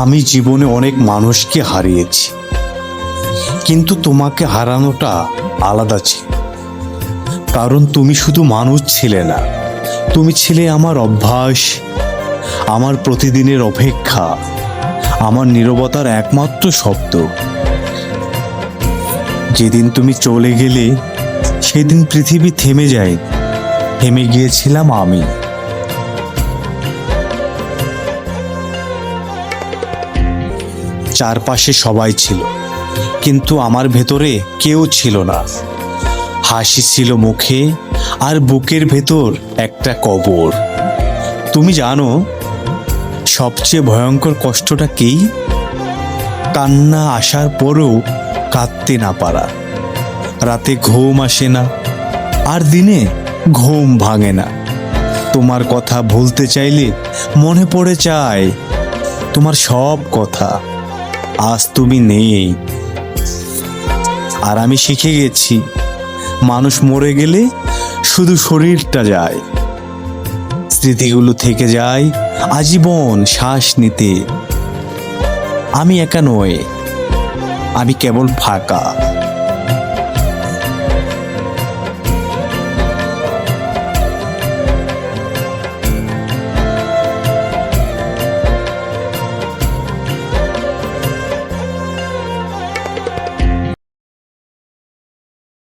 আমি জীবনে অনেক মানুষকে হারিয়েছি, কিন্তু তোমাকে হারানোটা আলাদা ছিল। কারণ তুমি শুধু মানুষ ছিলে না, তুমি ছিলে আমার অভ্যাস, আমার প্রতিদিনের অপেক্ষা, আমার নীরবতার একমাত্র শব্দ। যেদিন তুমি চলে গেলে সেদিন পৃথিবী থেমে যায়, থেমে গিয়েছিলাম আমি। চারপাশে সবাই ছিল, কিন্তু আমার ভেতরে কেউ ছিল না। হাসি ছিল মুখে, আর বুকের ভেতর একটা কবর। তুমি জানো সবচেয়ে ভয়ঙ্কর কষ্টটা কি? কান্না আসার পরেও কাঁদতে না পারা। রাতে ঘুম আসে না, আর দিনে ঘুম ভাঙে না। তোমার কথা ভুলতে চাইলে মনে পড়ে যায় তোমার সব কথা। আজ তুমি নেই, আর আমি শিখে গেছি মানুষ মরে গেলে শুধু শরীরটা যায়, স্মৃতিগুলো থেকে যায় আজীবন শ্বাস নিতে। আমি একা নই, আমি কেবল ফাঁকা।